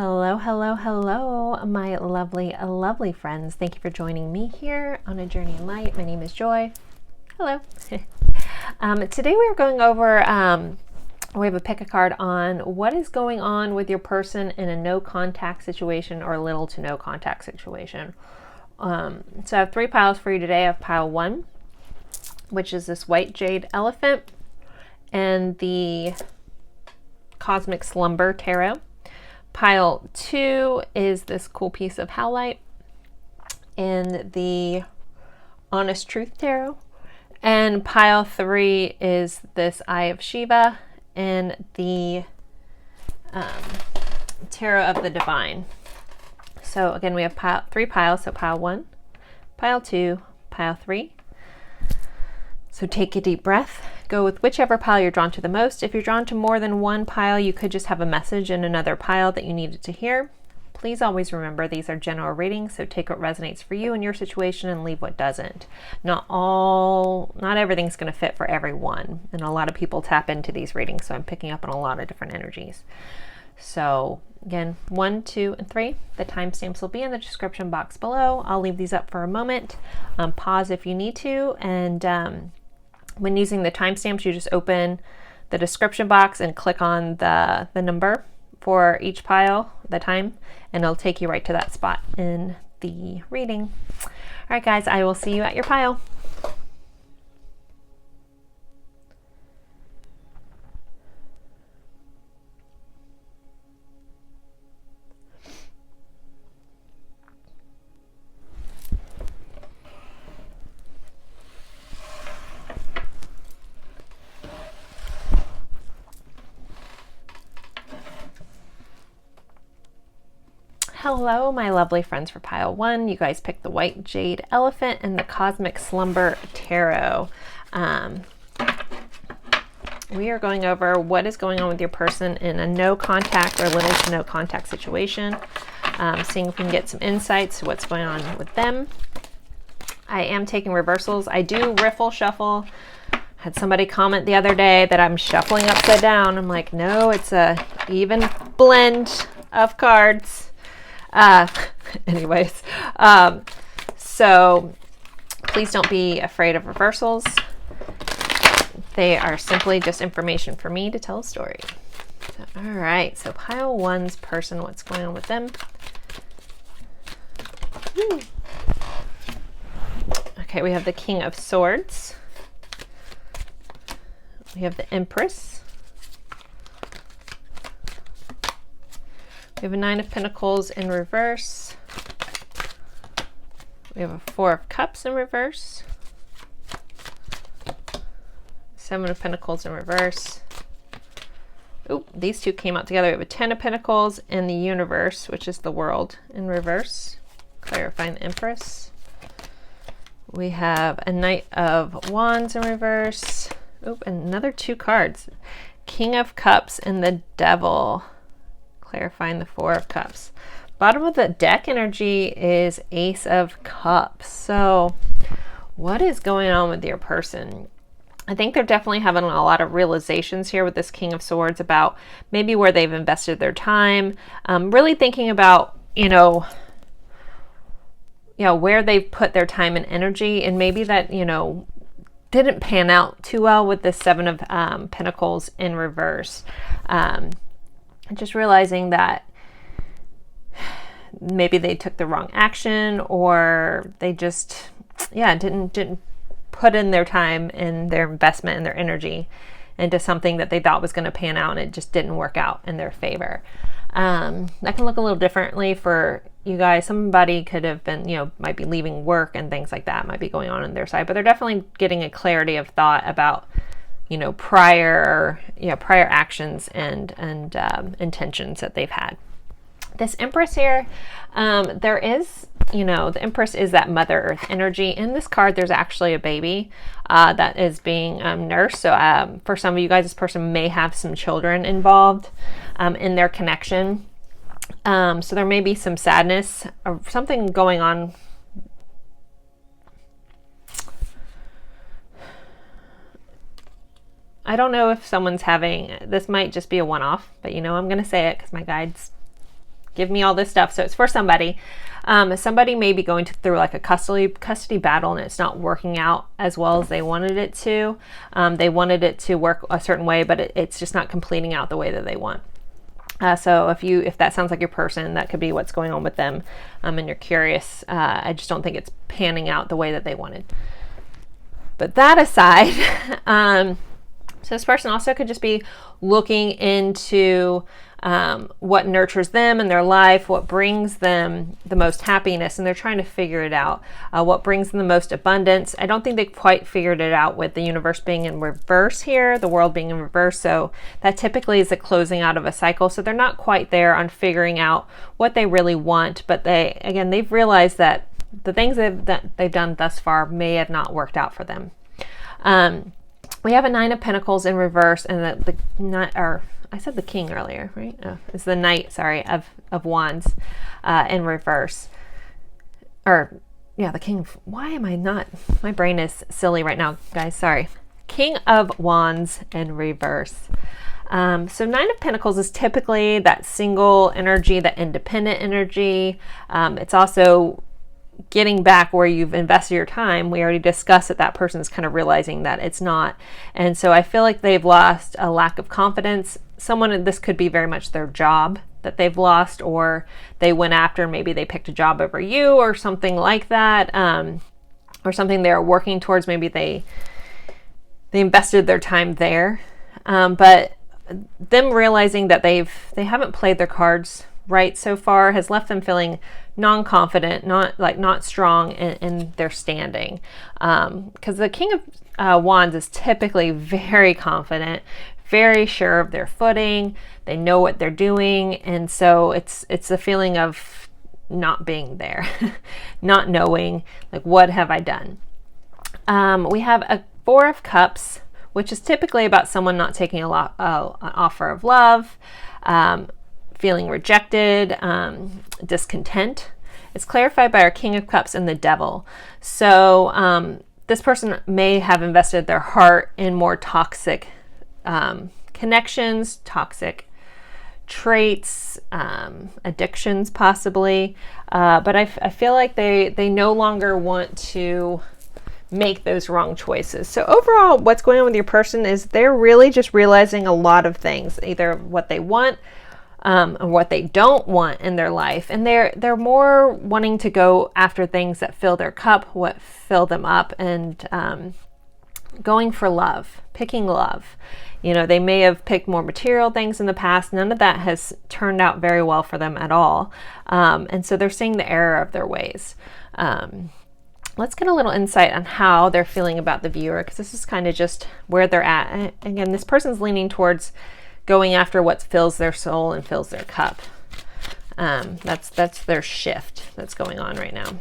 Hello, hello, hello, my lovely, lovely friends. Thank you for joining me here on A Journey in Light. My name is Joy. Hello. Today we are going over, we have a pick a card on what is going on with your person in a no contact situation or little to no contact situation. So I have 3 piles for you today. I have pile 1, which is this white jade elephant, and the Cosmic Slumber Tarot. Pile 2 is this cool piece of howlite and the Honest Truth Tarot. And pile 3 is this Eye of Shiva and the Tarot of the Divine. So again, we have 3 piles. So pile 1, pile 2, pile 3. So take a deep breath. Go with whichever pile you're drawn to the most. If you're drawn to more than one pile, you could just have a message in another pile that you needed to hear. Please always remember these are general readings, so take what resonates for you in your situation and leave what doesn't. Not everything's going to fit for everyone, and a lot of people tap into these readings, so I'm picking up on a lot of different energies. So again, 1, 2, and 3. The timestamps will be in the description box below. I'll leave these up for a moment. Pause if you need to, and when using the timestamps, you just open the description box and click on the number for each pile, the time, and it'll take you right to that spot in the reading. All right, guys, I will see you at your pile. Hello, my lovely friends for pile 1. You guys picked the White Jade Elephant and the Cosmic Slumber Tarot. We are going over what is going on with your person in a no contact or limited to no contact situation. Seeing if we can get some insights to what's going on with them. I am taking reversals. I do riffle shuffle. Had somebody comment the other day that I'm shuffling upside down. I'm like, no, it's a even blend of cards. Anyways, so please don't be afraid of reversals. They are simply just information for me to tell a story. So, all right, so pile 1's person, what's going on with them? Okay, we have the King of Swords. We have the Empress. We have a 9 of Pentacles in reverse. We have a 4 of Cups in reverse. 7 of Pentacles in reverse. Oop, these two came out together. We have a 10 of Pentacles and the Universe, which is the world, in reverse. Clarifying the Empress. We have a Knight of Wands in reverse. Oop, and another 2 cards. King of Cups and the Devil. Clarifying the 4 of Cups. Bottom of the deck energy is Ace of Cups. So what is going on with your person? I think they're definitely having a lot of realizations here with this King of Swords about maybe where they've invested their time. Really thinking about, where they've put their time and energy, and maybe that, didn't pan out too well with the 7 of Pentacles in reverse. Just realizing that maybe they took the wrong action, or they just, didn't put in their time and their investment and their energy into something that they thought was going to pan out, and it just didn't work out in their favor. That can look a little differently for you guys. Somebody could have been, might be leaving work and things like that might be going on their side, but they're definitely getting a clarity of thought about prior actions and intentions that they've had. This Empress here, there is, the Empress is that Mother Earth energy. In this card, there's actually a baby that is being nursed. So for some of you guys, this person may have some children involved in their connection. So there may be some sadness or something going on. I don't know if someone's having, this might just be a one-off, but I'm going to say it because my guides give me all this stuff. So it's for somebody. Somebody may be going through like a custody battle, and it's not working out as well as they wanted it to. They wanted it to work a certain way, but it's just not completing out the way that they want. So if that sounds like your person, that could be what's going on with them, and you're curious. I just don't think it's panning out the way that they wanted. But that aside, so this person also could just be looking into what nurtures them in their life, what brings them the most happiness, and they're trying to figure it out. What brings them the most abundance. I don't think they've quite figured it out with the universe being in reverse here, the world being in reverse. So that typically is a closing out of a cycle. So they're not quite there on figuring out what they really want. But they've realized that the things that they've done thus far may have not worked out for them. We have a 9 of Pentacles in reverse, and I said the King earlier, right? Oh, it's the Knight, sorry, of Wands in reverse. The King of, why am I not? My brain is silly right now, guys, sorry. King of Wands in reverse. So 9 of Pentacles is typically that single energy, that independent energy. It's also getting back where you've invested your time. We already discussed that person's kind of realizing that it's not. And so I feel like they've lost a lack of confidence. This could be very much their job that they've lost, or they went after, maybe they picked a job over you or something like that, or something they're working towards. Maybe they invested their time there. But them realizing that they haven't played their cards right so far has left them feeling non-confident, not strong in their standing. Because the King of Wands is typically very confident, very sure of their footing. They know what they're doing, and so it's a feeling of not being there, not knowing, like, what have I done? We have a 4 of Cups, which is typically about someone not taking an offer of love, feeling rejected, discontent. It's clarified by our King of Cups and the Devil. So this person may have invested their heart in more toxic connections, toxic traits, addictions possibly. But I feel like they no longer want to make those wrong choices. So overall, what's going on with your person is they're really just realizing a lot of things, either what they want, and what they don't want in their life. And they're more wanting to go after things that fill their cup, what fill them up, and going for love, picking love. They may have picked more material things in the past. None of that has turned out very well for them at all. And so they're seeing the error of their ways. Let's get a little insight on how they're feeling about the viewer, because this is kind of just where they're at. And again, this person's leaning towards going after what fills their soul and fills their cup. That's their shift that's going on right now.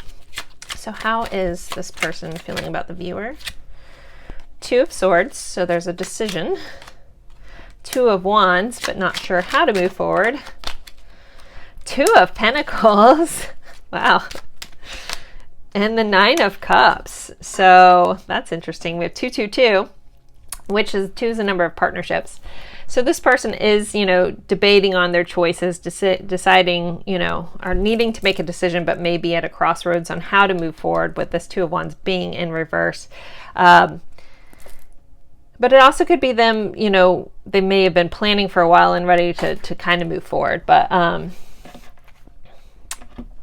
So how is this person feeling about the viewer? 2 of Swords, so there's a decision. 2 of Wands, but not sure how to move forward. 2 of Pentacles. Wow. And the 9 of Cups. So that's interesting. We have 222, which is 2 is the number of partnerships. So this person is, debating on their choices, deciding, or needing to make a decision, but maybe at a crossroads on how to move forward with this 2 of Wands being in reverse. But it also could be them, they may have been planning for a while and ready to kind of move forward. But,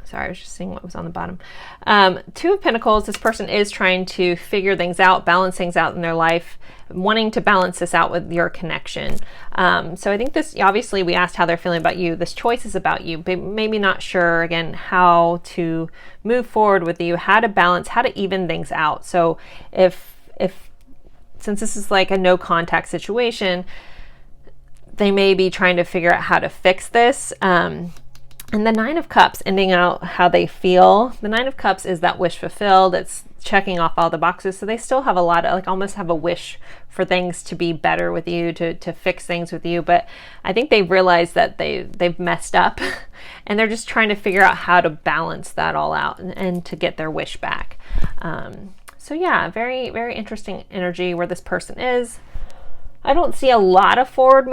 sorry, I was just seeing what was on the bottom. 2 of Pentacles, this person is trying to figure things out, balance things out in their life, wanting to balance this out with your connection. So I think this, obviously we asked how they're feeling about you. This choice is about you, but maybe not sure, again, how to move forward with you, how to balance, how to even things out. So since this is like a no contact situation, they may be trying to figure out how to fix this. And the 9 of Cups, ending out how they feel. The 9 of Cups is that wish fulfilled. It's checking off all the boxes. So they still have a lot of, almost have a wish for things to be better with you, to fix things with you. But I think they've realized that they've messed up and they're just trying to figure out how to balance that all out and to get their wish back. So yeah, very, very interesting energy where this person is. I don't see a lot of forward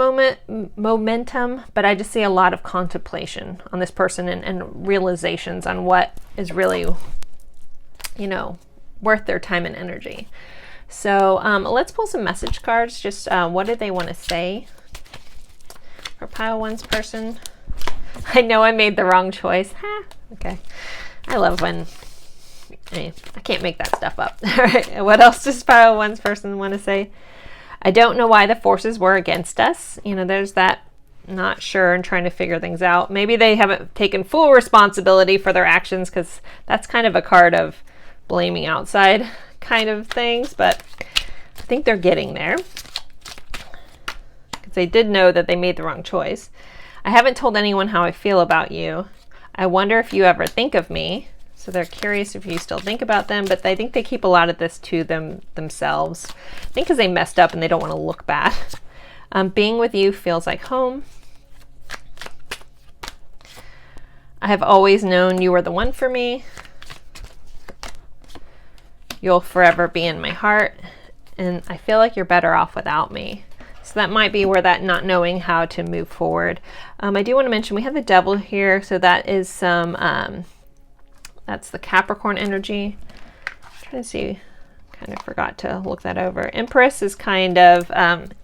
momentum, but I just see a lot of contemplation on this person and realizations on what is really, you know, worth their time and energy. So let's pull some message cards. Just what did they want to say for pile one's person? I know I made the wrong choice. Okay. I love when I can't make that stuff up. All right. What else does pile one's person want to say? I don't know why the forces were against us. You know, there's that not sure and trying to figure things out. Maybe they haven't taken full responsibility for their actions, because that's kind of a card of blaming outside kind of things, but I think they're getting there, because they did know that they made the wrong choice. I haven't told anyone how I feel about you. I wonder if you ever think of me. So they're curious if you still think about them, but I think they keep a lot of this to themselves. I think because they messed up and they don't want to look bad. Being with you feels like home. I have always known you were the one for me. You'll forever be in my heart. And I feel like you're better off without me. So that might be where that not knowing how to move forward. I do want to mention we have the devil here. So that is some... that's the Capricorn energy. I'm trying to see, kind of forgot to look that over. Empress is kind of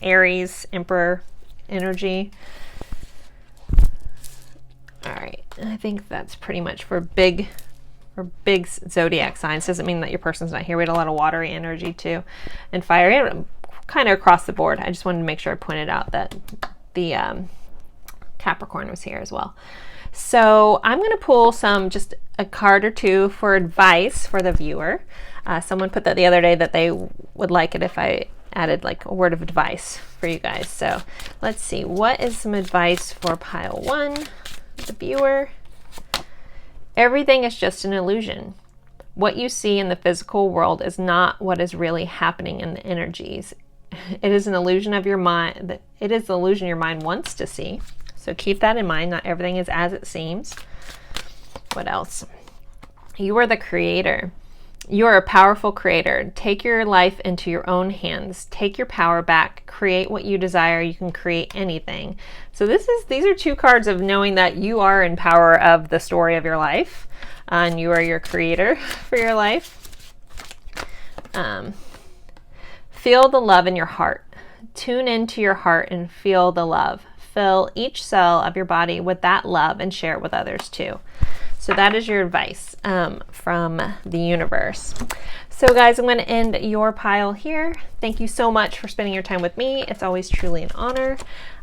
Aries, Emperor energy. All right, I think that's pretty much for big zodiac signs. Doesn't mean that your person's not here. We had a lot of watery energy too, and fire, kind of across the board. I just wanted to make sure I pointed out that the Capricorn was here as well. So I'm going to pull just a card or two for advice for the viewer. Someone put that the other day that they would like it if I added like a word of advice for you guys. So let's see, what is some advice for pile one, the viewer? Everything is just an illusion. What you see in the physical world is not what is really happening in the energies. It is an illusion of your mind. It is the illusion your mind wants to see. So keep that in mind. Not everything is as it seems. What else? You are the creator. You are a powerful creator. Take your life into your own hands. Take your power back. Create what you desire. You can create anything. So these are two cards of knowing that you are in power of the story of your life, and you are your creator for your life. Feel the love in your heart. Tune into your heart and feel the love. Fill each cell of your body with that love and share it with others too. So that is your advice from the universe. So guys, I'm going to end your pile here. Thank you so much for spending your time with me. It's always truly an honor.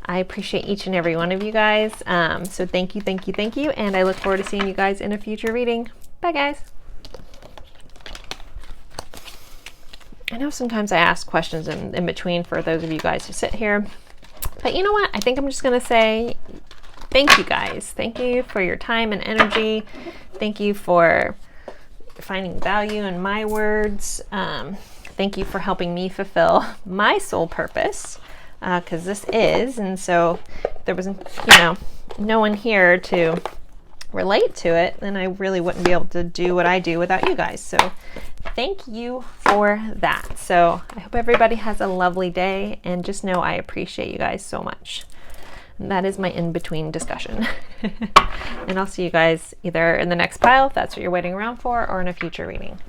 I appreciate each and every one of you guys. So thank you, thank you, thank you. And I look forward to seeing you guys in a future reading. Bye guys. I know sometimes I ask questions in between for those of you guys who sit here. But you know what? I think I'm just going to say thank you guys. Thank you for your time and energy. Thank you for finding value in my words. Thank you for helping me fulfill my soul purpose, because this is. And so there wasn't, no one here to relate to it, then I really wouldn't be able to do what I do without you guys. So thank you for that. So I hope everybody has a lovely day, and just know I appreciate you guys so much. And that is my in-between discussion. And I'll see you guys either in the next pile, if that's what you're waiting around for, or in a future reading.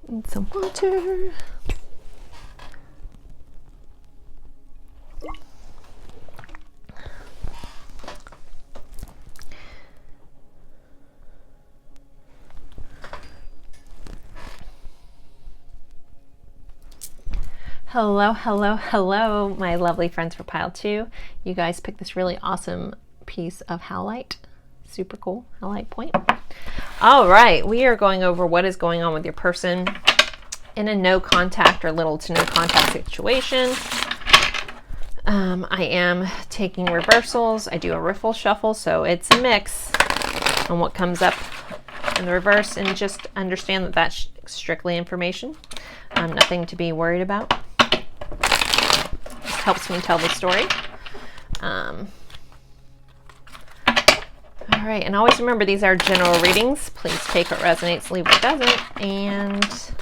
Need some water. Hello, hello, hello, my lovely friends for pile 2. You guys picked this really awesome piece of howlite. Super cool howlite point. All right, we are going over what is going on with your person in a no contact or little to no contact situation. I am taking reversals. I do a riffle shuffle, so it's a mix on what comes up in the reverse, and just understand that that's strictly information. Nothing to be worried about. Helps me tell the story. All right, and always remember these are general readings. Please take what resonates, leave what doesn't. And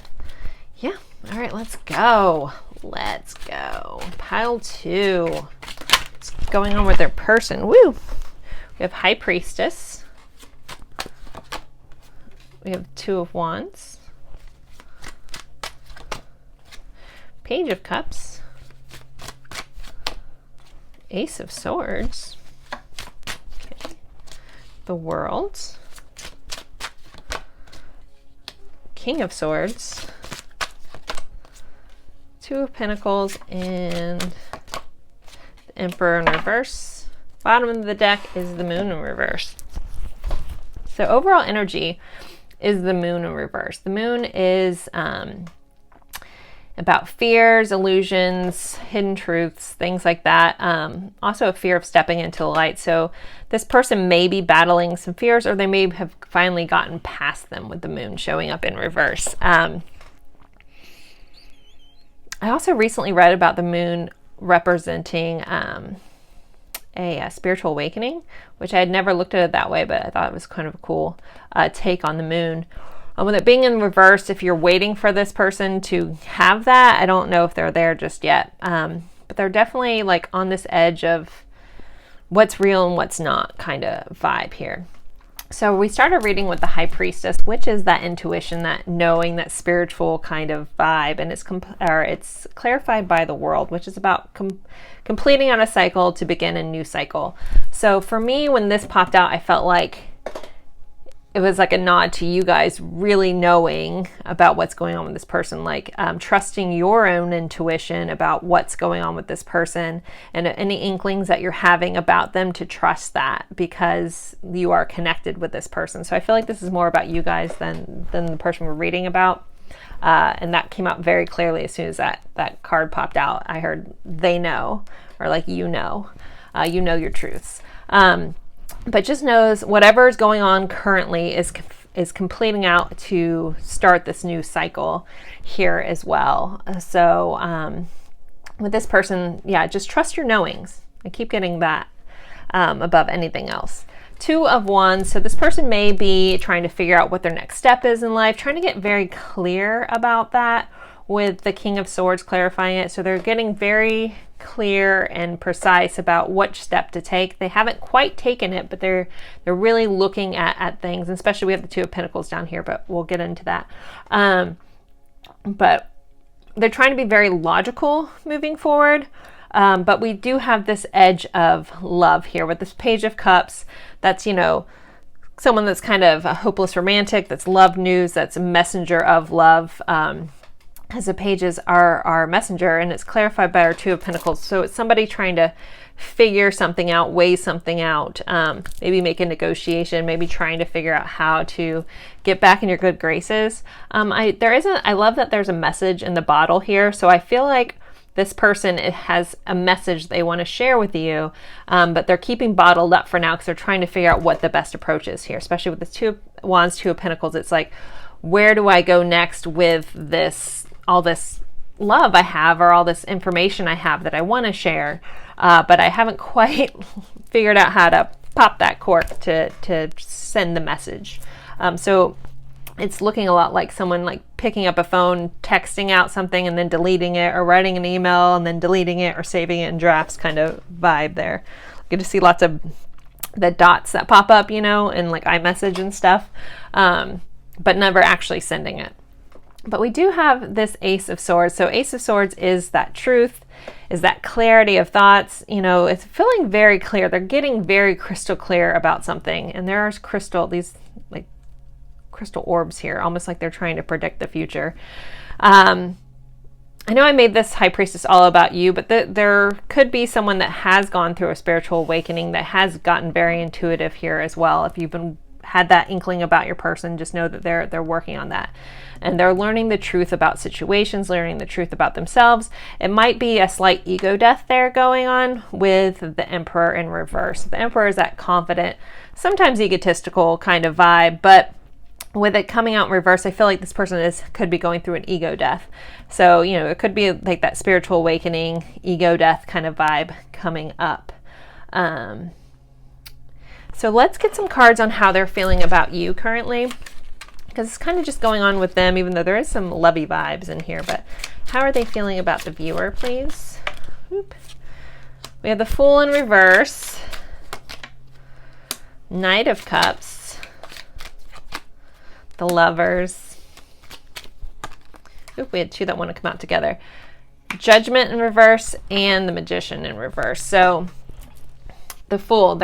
yeah, all right, let's go. Let's go. Pile 2. What's going on with their person? Woo! We have High Priestess. We have 2 of Wands. Page of Cups. Ace of Swords. Okay. The World. King of Swords. 2 of Pentacles and the Emperor in reverse. Bottom of the deck is the Moon in reverse. So overall energy is the Moon in reverse. The Moon is about fears, illusions, hidden truths, things like that. Also a fear of stepping into the light. So this person may be battling some fears, or they may have finally gotten past them with the Moon showing up in reverse. I also recently read about the Moon representing a spiritual awakening, which I had never looked at it that way, but I thought it was kind of a cool take on the Moon. With it being in reverse, if you're waiting for this person to have that, I don't know if they're there just yet. But they're definitely like on this edge of what's real and what's not kind of vibe here. So we started reading with the High Priestess, which is that intuition, that knowing, that spiritual kind of vibe, and it's clarified by the World, which is about completing on a cycle to begin a new cycle. So for me, when this popped out, I felt like it was like a nod to you guys really knowing about what's going on with this person, like trusting your own intuition about what's going on with this person, and any inklings that you're having about them, to trust that because you are connected with this person. So I feel like this is more about you guys than the person we're reading about. And that came out very clearly as soon as that card popped out. I heard they know, or like you know your truths. But just knows whatever is going on currently is completing out to start this new cycle here as well. So with this person, yeah, just trust your knowings. I keep getting that above anything else. 2 of Wands. So this person may be trying to figure out what their next step is in life, trying to get very clear about that, with the King of Swords clarifying it. So they're getting very clear and precise about which step to take. They haven't quite taken it, but they're really looking at things, and especially we have the 2 of Pentacles down here, but we'll get into that. But they're trying to be very logical moving forward. But we do have this edge of love here with this Page of Cups. That's, someone that's kind of a hopeless romantic, that's love news, that's a messenger of love. As the pages are our messenger, and it's clarified by our 2 of Pentacles. So it's somebody trying to figure something out, weigh something out, maybe make a negotiation, maybe trying to figure out how to get back in your good graces. I love that there's a message in the bottle here. So I feel like this person, it has a message they want to share with you, but they're keeping bottled up for now because they're trying to figure out what the best approach is here, especially with the 2 of Wands, 2 of Pentacles. It's like, where do I go next with this? All this love I have, or all this information I have that I want to share, but I haven't quite figured out how to pop that cork to send the message. So it's looking a lot like someone like picking up a phone, texting out something and then deleting it, or writing an email and then deleting it, or saving it in drafts kind of vibe there. Get to see lots of the dots that pop up, and like iMessage and stuff, but never actually sending it. But we do have this Ace of Swords. So Ace of Swords is that truth, is that clarity of thoughts. It's feeling very clear. They're getting very crystal clear about something. And there are these like crystal orbs here, almost like they're trying to predict the future. I know I made this High Priestess all about you, but there could be someone that has gone through a spiritual awakening that has gotten very intuitive here as well. If you've had that inkling about your person, just know that they're working on that. And they're learning the truth about situations, learning the truth about themselves. It might be a slight ego death there going on with the Emperor in reverse. The Emperor is that confident, sometimes egotistical kind of vibe, but with it coming out in reverse, I feel like this person could be going through an ego death. So, it could be like that spiritual awakening, ego death kind of vibe coming up. So let's get some cards on how they're feeling about you currently, because it's kind of just going on with them, even though there is some lovey vibes in here. But how are they feeling about the viewer, please? Oop. We have the Fool in reverse, Knight of Cups, the Lovers. Oop, we had two that want to come out together. Judgment in reverse and the Magician in reverse. So the Fool,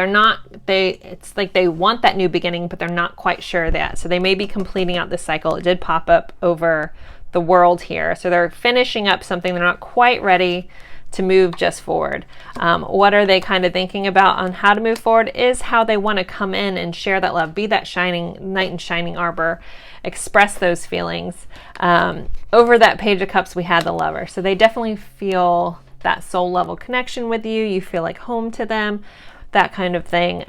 it's like they want that new beginning, but they're not quite sure that. So they may be completing out this cycle. It did pop up over the World here. So they're finishing up something. They're not quite ready to move just forward. What are they kind of thinking about on how to move forward is how they want to come in and share that love, be that shining knight in shining arbor, express those feelings. Over that Page of Cups, we had the Lover. So they definitely feel that soul level connection with you. You feel like home to them, that kind of thing.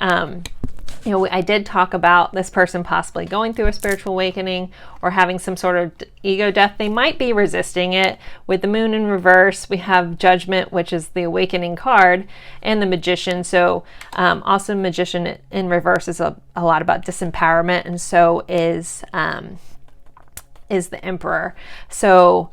You know, I did talk about this person possibly going through a spiritual awakening or having some sort of ego death. They might be resisting it. With the Moon in reverse, we have Judgment, which is the awakening card, and the Magician. So also Magician in reverse is a lot about disempowerment, and so is the Emperor. So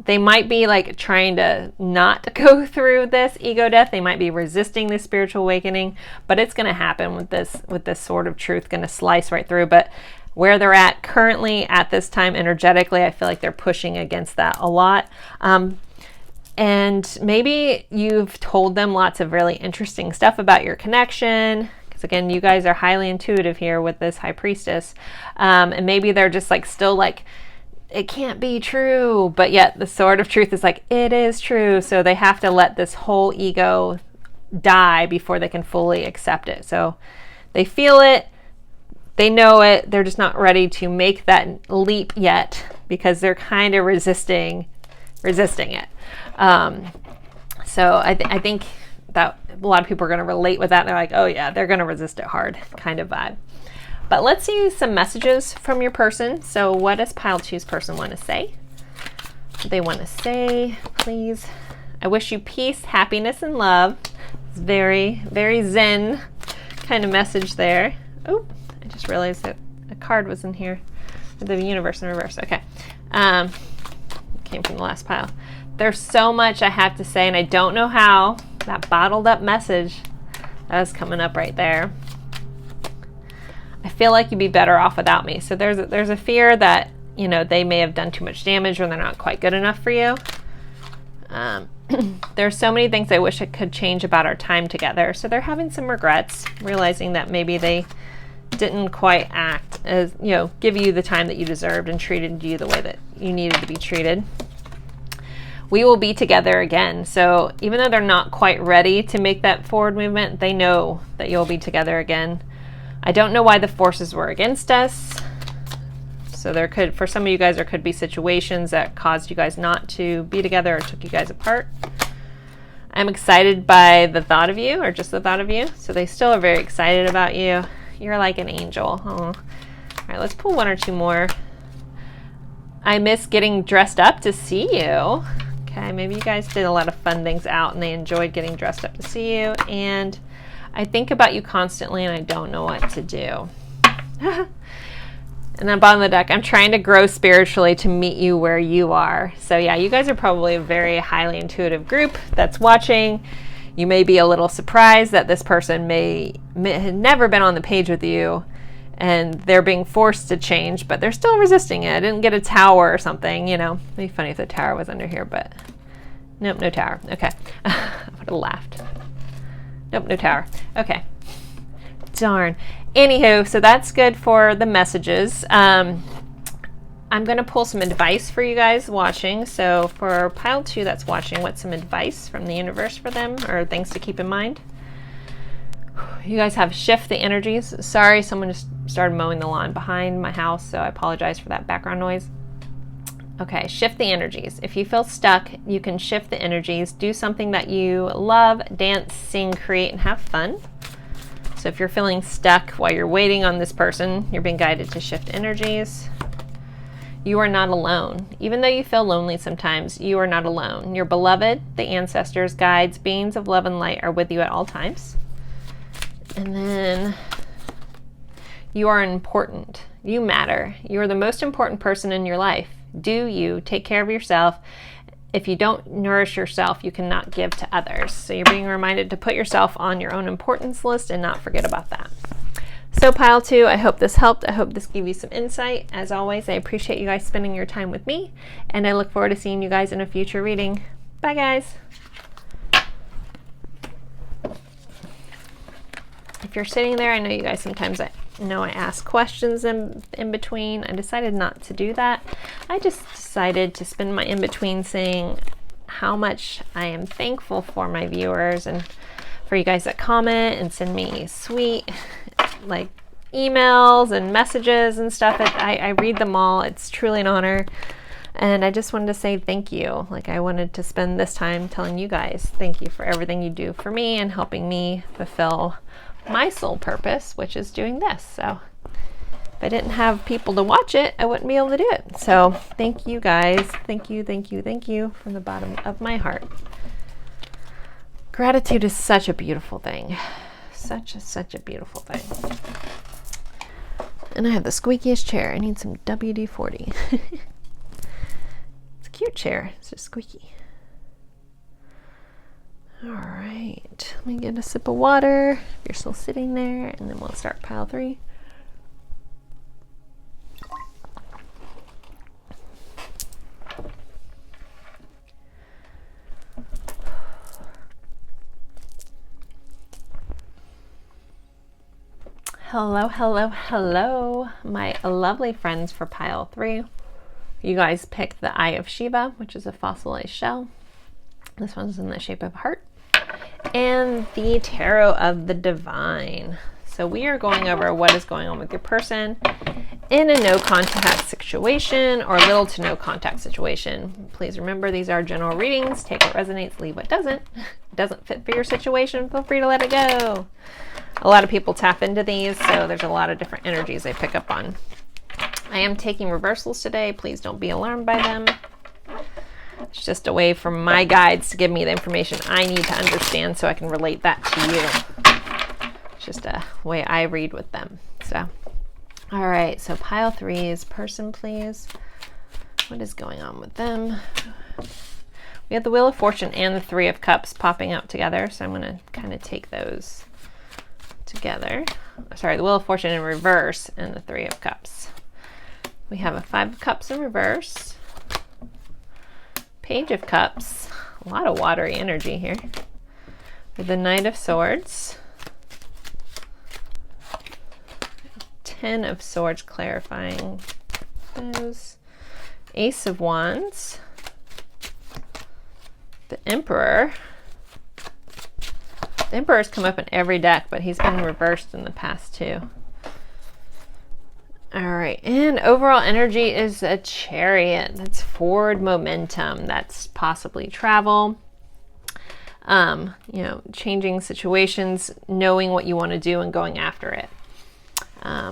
they might be like trying to not go through this ego death. They might be resisting this spiritual awakening, but it's going to happen with this Sword of Truth, going to slice right through. But where they're at currently at this time energetically, I feel like they're pushing against that a lot. And maybe you've told them lots of really interesting stuff about your connection, because again, you guys are highly intuitive here with this High Priestess. And maybe they're just like still like, it can't be true, but yet the Sword of Truth is like, it is true. So they have to let this whole ego die before they can fully accept it. So they feel it, they know it, they're just not ready to make that leap yet because they're kind of resisting it. So I think that a lot of people are going to relate with that. And they're like, oh yeah, they're going to resist it hard kind of vibe. But let's see some messages from your person. So what does pile 2's person want to say? They want to say, please, I wish you peace, happiness, and love. It's very, very zen kind of message there. Oh, I just realized that a card was in here. The Universe in reverse. Okay. Came from the last pile. There's so much I have to say, and I don't know how. That bottled up message that was coming up right there. I feel like you'd be better off without me. So there's a fear that, you know, they may have done too much damage or they're not quite good enough for you. There's so many things I wish I could change about our time together. So they're having some regrets, realizing that maybe they didn't quite act as, you know, give you the time that you deserved and treated you the way that you needed to be treated. We will be together again. So even though they're not quite ready to make that forward movement, they know that you'll be together again. I don't know why the forces were against us. So there could, for some of you guys, there could be situations that caused you guys not to be together or took you guys apart. I'm excited by the thought of you, or just the thought of you. So they still are very excited about you. You're like an angel. Oh. All right, let's pull one or two more. I miss getting dressed up to see you. Okay, maybe you guys did a lot of fun things out and they enjoyed getting dressed up to see you. And I think about you constantly and I don't know what to do. And then bottom of the deck, I'm trying to grow spiritually to meet you where you are. So yeah, you guys are probably a very highly intuitive group that's watching. You may be a little surprised that this person may have never been on the page with you and they're being forced to change, but they're still resisting it. I didn't get a tower or something, you know. It'd be funny if the tower was under here, but nope, no tower. Okay. I would have laughed. Nope, no tower. Okay. Darn. Anywho, so that's good for the messages. I'm going to pull some advice for you guys watching. So for pile 2 that's watching, what's some advice from the universe for them or things to keep in mind? You guys have shift the energies. Sorry, someone just started mowing the lawn behind my house, so I apologize for that background noise. Okay, shift the energies. If you feel stuck, you can shift the energies. Do something that you love, dance, sing, create, and have fun. So if you're feeling stuck while you're waiting on this person, you're being guided to shift energies. You are not alone. Even though you feel lonely sometimes, you are not alone. Your beloved, the ancestors, guides, beings of love and light are with you at all times. And then you are important. You matter. You are the most important person in your life. Do you take care of yourself? If you don't nourish yourself, you cannot give to others. So you're being reminded to put yourself on your own importance list and not forget about that. So pile 2, I hope this helped. I hope this gave you some insight. As always, I appreciate you guys spending your time with me, and I look forward to seeing you guys in a future reading. Bye, guys. If you're sitting there, I know you guys sometimes I ask questions in between. I decided not to do that. I just decided to spend my in between saying how much I am thankful for my viewers and for you guys that comment and send me sweet like emails and messages and stuff. I read them all. It's truly an honor. And I just wanted to say thank you. Like, I wanted to spend this time telling you guys thank you for everything you do for me and helping me fulfill my soul purpose, which is doing this. So if I didn't have people to watch it, I wouldn't be able to do it. So thank you guys. Thank you, thank you, thank you from the bottom of my heart. Gratitude is such a beautiful thing. Such a beautiful thing. And I have the squeakiest chair. I need some WD-40. It's a cute chair. It's just squeaky. All right. Let me get a sip of water. If you're still sitting there, and then we'll start pile 3. Hello, hello, hello, my lovely friends for pile 3. You guys picked the Eye of Shiva, which is a fossilized shell. This one's in the shape of a heart. And the Tarot of the Divine. So we are going over what is going on with your person in a no contact situation or little to no contact situation. Please remember, these are general readings. Take what resonates, leave what doesn't. If it doesn't fit for your situation, feel free to let it go. A lot of people tap into these, so there's a lot of different energies I pick up on. I am taking reversals today. Please don't be alarmed by them. It's just a way for my guides to give me the information I need to understand so I can relate that to you. It's just a way I read with them. So, all right, so pile 3 is person, please. What is going on with them? We have the Wheel of Fortune and the 3 of Cups popping out together, so I'm going to kind of take those together. Sorry, the Wheel of Fortune in reverse and the 3 of Cups. We have a 5 of Cups in reverse. Page of Cups. A lot of watery energy here. With the Knight of Swords. 10 of Swords clarifying those. Ace of Wands. The Emperor. The Emperor's come up in every deck, but he's been reversed in the past too. All right, and overall energy is a Chariot. That's forward momentum. That's possibly travel. You know, changing situations, knowing what you want to do and going after it. I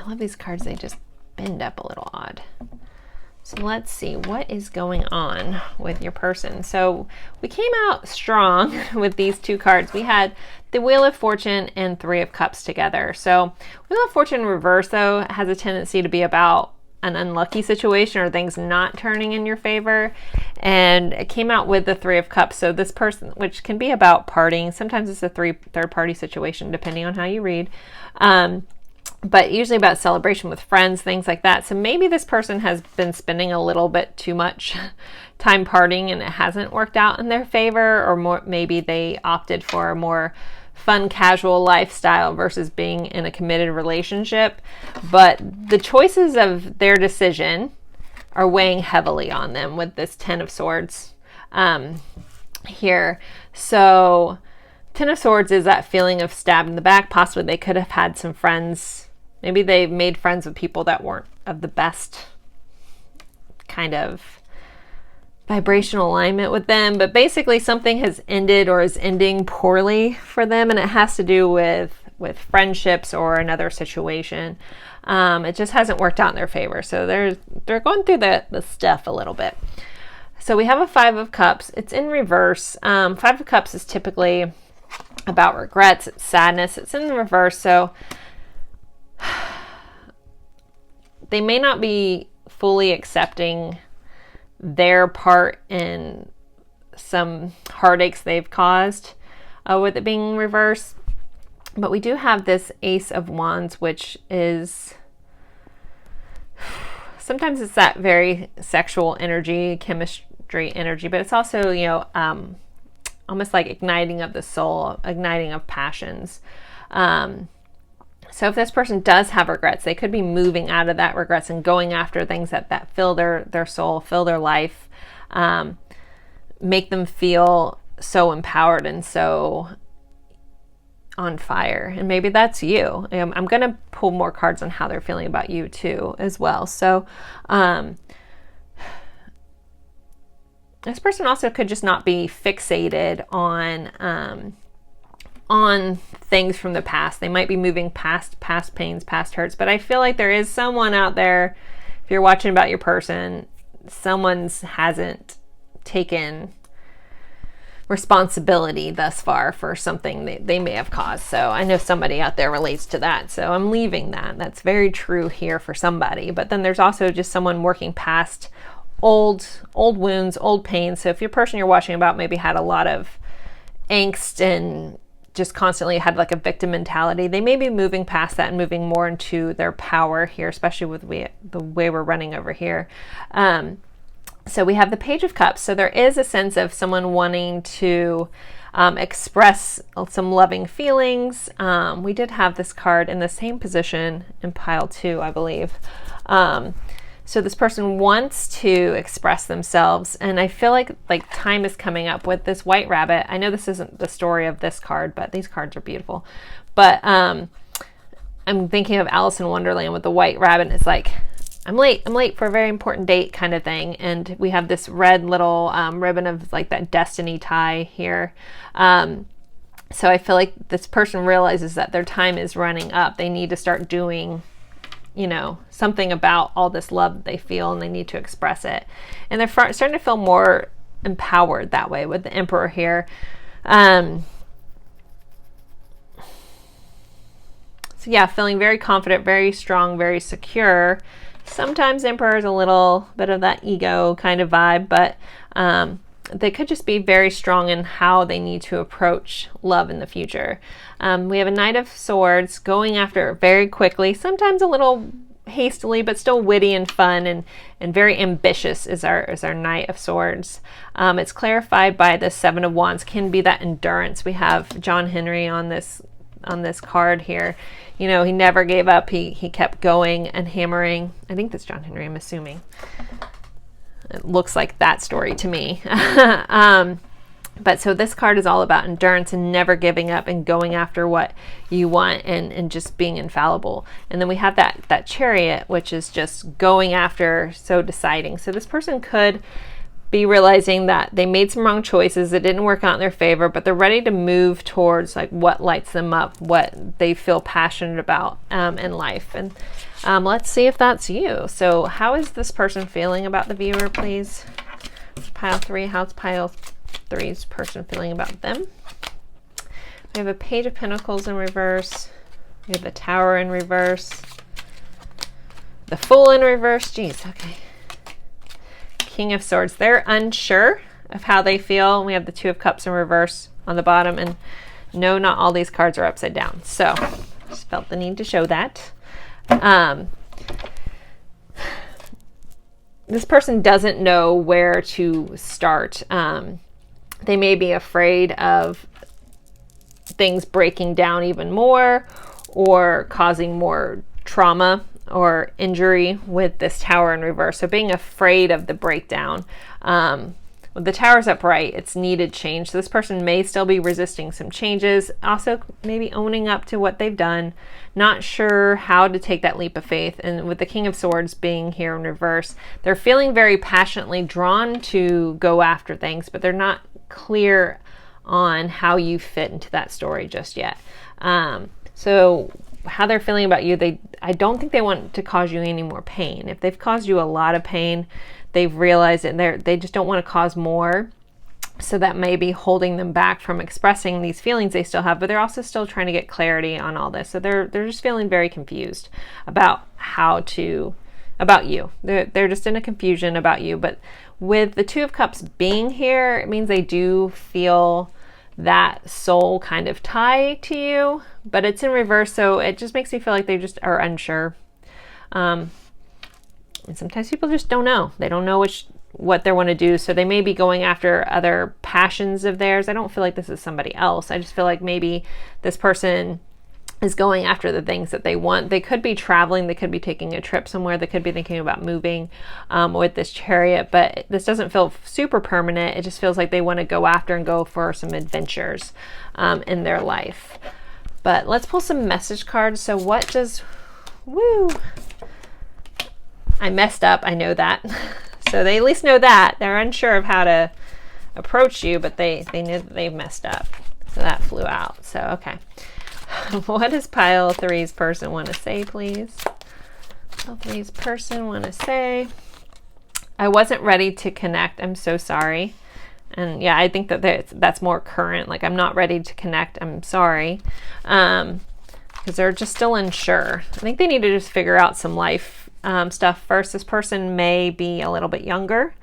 love these cards. They just bend up a little odd. So let's see what is going on with your person. So we came out strong with these 2 cards. We had the Wheel of Fortune and 3 of Cups together. So Wheel of Fortune in reverse, though, has a tendency to be about an unlucky situation or things not turning in your favor. And it came out with the 3 of Cups. So this person, which can be about parting, sometimes it's a third-party situation, depending on how you read. But usually about celebration with friends, things like that. So maybe this person has been spending a little bit too much time partying and it hasn't worked out in their favor, or more, maybe they opted for a more fun, casual lifestyle versus being in a committed relationship. But the choices of their decision are weighing heavily on them with this 10 of Swords here. So 10 of Swords is that feeling of stabbed in the back. Possibly they could have had some friends. Maybe they made friends with people that weren't of the best kind of vibrational alignment with them. But basically something has ended or is ending poorly for them, and it has to do with friendships or another situation. It just hasn't worked out in their favor. So they're going through the stuff a little bit. So we have a 5 of Cups. It's in reverse. 5 of Cups is typically about regrets, it's sadness, it's in the reverse. So they may not be fully accepting their part in some heartaches they've caused with it being reversed. But we do have this Ace of Wands, which is, sometimes it's that very sexual energy, chemistry energy, but it's also, you know, almost like igniting of the soul, igniting of passions. So if this person does have regrets, they could be moving out of that regrets and going after things that fill their soul, fill their life, make them feel so empowered and so on fire. And maybe that's you. I'm going to pull more cards on how they're feeling about you too as well. So this person also could just not be fixated on things from the past. They might be moving past pains, past hurts, but I feel like there is someone out there, if you're watching about your person, someone hasn't taken responsibility thus far for something they may have caused. So I know somebody out there relates to that. So I'm leaving that. That's very true here for somebody. But then there's also just someone working past old wounds, old pain. So if your person you're watching about maybe had a lot of angst and just constantly had like a victim mentality, they may be moving past that and moving more into their power here, especially with the way we're running over here. So we have the Page of Cups. So there is a sense of someone wanting to express some loving feelings. We did have this card in the same position in pile 2, I believe. So this person wants to express themselves, and I feel like time is coming up with this white rabbit. I know this isn't the story of this card, but these cards are beautiful. But I'm thinking of Alice in Wonderland with the white rabbit. And it's like, I'm late for a very important date kind of thing. And we have this red little ribbon of like that destiny tie here. So I feel like this person realizes that their time is running up. They need to start doing, you know, something about all this love that they feel, and they need to express it. And they're starting to feel more empowered that way with the Emperor here. So yeah, feeling very confident, very strong, very secure. Sometimes Emperor is a little bit of that ego kind of vibe, but they could just be very strong in how they need to approach love in the future. We have a Knight of Swords going after it very quickly, sometimes a little hastily, but still witty and fun and very ambitious is our Knight of Swords. It's clarified by the Seven of Wands, can be that endurance. We have John Henry on this card here. You know, he never gave up. He kept going and hammering. I think that's John Henry, I'm assuming. It looks like that story to me. But so this card is all about endurance and never giving up and going after what you want and just being infallible. And then we have that Chariot, which is just going after, so deciding. So this person could be realizing that they made some wrong choices, it didn't work out in their favor, but they're ready to move towards like what lights them up, what they feel passionate about in life. And let's see if that's you. So how is this person feeling about the viewer, please? Pile 3, how's pile 3's person feeling about them? We have a Page of Pentacles in reverse. We have the Tower in reverse. The Fool in reverse. Jeez, okay. King of Swords. They're unsure of how they feel. We have the Two of Cups in reverse on the bottom. And no, not all these cards are upside down. So just felt the need to show that. This person doesn't know where to start. They may be afraid of things breaking down even more or causing more trauma or injury with this Tower in reverse. So being afraid of the breakdown. With the Tower's upright, it's needed change. So this person may still be resisting some changes. Also maybe owning up to what they've done. Not sure how to take that leap of faith. And with the King of Swords being here in reverse, they're feeling very passionately drawn to go after things, but they're not clear on how you fit into that story just yet. So how they're feeling about you, I don't think they want to cause you any more pain. If they've caused you a lot of pain, they've realized it, they just don't want to cause more. So that may be holding them back from expressing these feelings they still have, but they're also still trying to get clarity on all this. So they're just feeling very confused about about you. They're just in a confusion about you. But with the Two of Cups being here, it means they do feel that soul kind of tie to you, but it's in reverse. So it just makes me feel like they just are unsure. And sometimes people just don't know. They don't know what they want to do. So they may be going after other passions of theirs. I don't feel like this is somebody else. I just feel like maybe this person is going after the things that they want. They could be traveling. They could be taking a trip somewhere. They could be thinking about moving with this Chariot, but this doesn't feel super permanent. It just feels like they want to go after and go for some adventures in their life. But let's pull some message cards. So what does, I messed up. I know that. So they at least know that. They're unsure of how to approach you, but they knew that they messed up. So that flew out. So, okay. What does pile 3's person want to say, please? Pile 3's person want to say, I wasn't ready to connect. I'm so sorry. And yeah, I think that that's more current. Like, I'm not ready to connect. I'm sorry. Because they're just still unsure. I think they need to just figure out some life stuff first. This person may be a little bit younger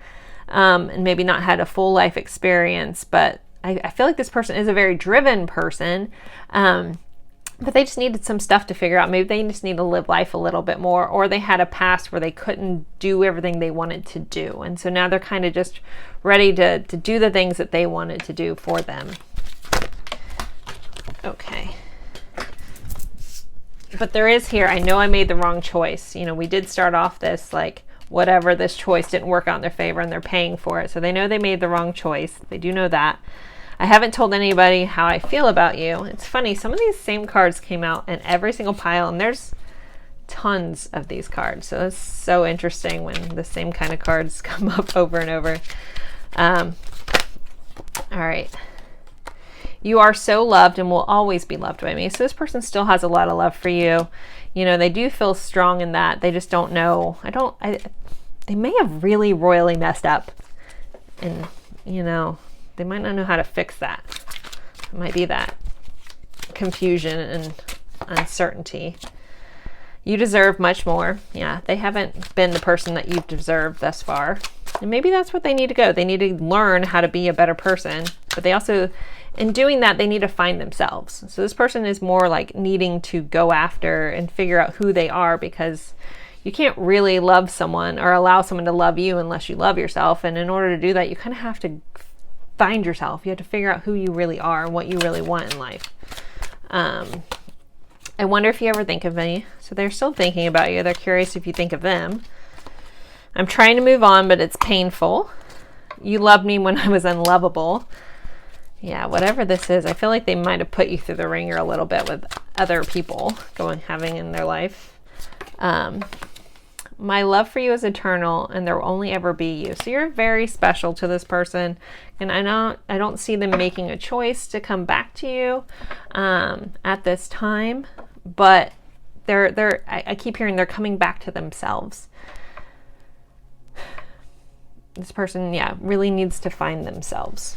and maybe not had a full life experience, but I feel like this person is a very driven person. But they just needed some stuff to figure out. Maybe they just need to live life a little bit more, or they had a past where they couldn't do everything they wanted to do. And so now they're kind of just ready to do the things that they wanted to do for them. Okay. But there is here, I know I made the wrong choice. You know, we did start off this like, whatever, this choice didn't work out in their favor and they're paying for it. So they know they made the wrong choice. They do know that. I haven't told anybody how I feel about you. It's funny, some of these same cards came out in every single pile, and there's tons of these cards. So it's so interesting when the same kind of cards come up over and over. All right. You are so loved and will always be loved by me. So this person still has a lot of love for you. You know, they do feel strong in that. They just don't know. They may have really royally messed up. And, you know, they might not know how to fix that. It might be that confusion and uncertainty. You deserve much more. Yeah, they haven't been the person that you've deserved thus far. And maybe that's what they need to go. They need to learn how to be a better person. But they also, in doing that, they need to find themselves. So this person is more like needing to go after and figure out who they are, because you can't really love someone or allow someone to love you unless you love yourself. And in order to do that, you kind of have to find yourself. You have to figure out who you really are and what you really want in life. I wonder if you ever think of me. So they're still thinking about you. They're curious if you think of them. I'm trying to move on, but it's painful. You loved me when I was unlovable. Yeah, whatever this is, I feel like they might have put you through the ringer a little bit with other people having in their life. My love for you is eternal, and there will only ever be you. So you're very special to this person, and I don't see them making a choice to come back to you at this time. But I keep hearing they're coming back to themselves. This person, yeah, really needs to find themselves.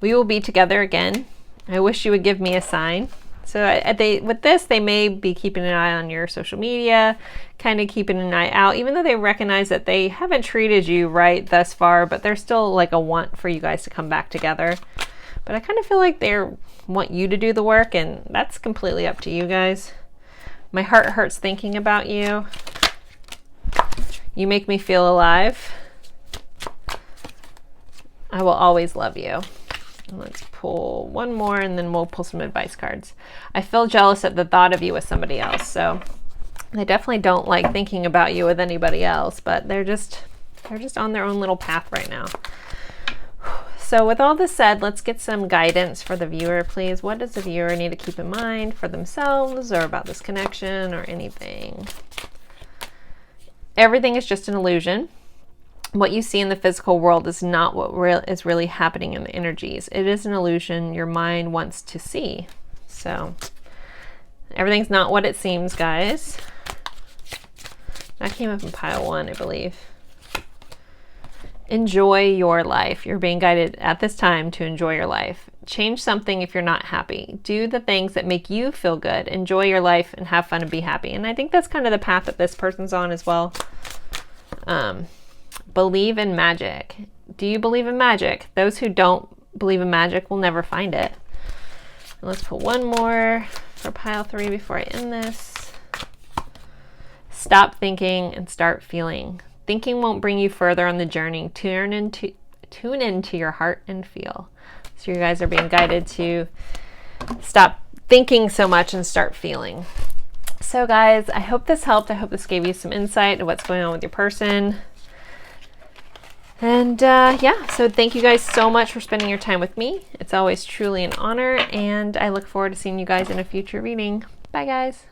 We will be together again. I wish you would give me a sign. So with this, they may be keeping an eye on your social media, kind of keeping an eye out, even though they recognize that they haven't treated you right thus far, but there's still like a want for you guys to come back together. But I kind of feel like they want you to do the work, and that's completely up to you guys. My heart hurts thinking about you. You make me feel alive. I will always love you. Let's pull one more, and then we'll pull some advice cards. I feel jealous at the thought of you with somebody else. So they definitely don't like thinking about you with anybody else, but they're just on their own little path right now. So with all this said, let's get some guidance for the viewer, please. What does the viewer need to keep in mind for themselves or about this connection or anything? Everything is just an illusion. What you see in the physical world is not what is really happening in the energies. It is an illusion your mind wants to see. So everything's not what it seems, guys. That came up in pile 1, I believe. enjoy your life. You're being guided at this time to enjoy your life. Change something if you're not happy. Do the things that make you feel good. Enjoy your life and have fun and be happy. And I think that's kind of the path that this person's on as well. Believe in magic. Do you believe in magic? Those who don't believe in magic will never find it. And let's put one more for pile 3 before I end this. Stop thinking and start feeling. Thinking won't bring you further on the journey. Tune into your heart and feel. So you guys are being guided to stop thinking so much and start feeling. So guys, I hope this helped. I hope this gave you some insight to what's going on with your person. And yeah, so thank you guys so much for spending your time with me. It's always truly an honor, and I look forward to seeing you guys in a future reading. Bye guys.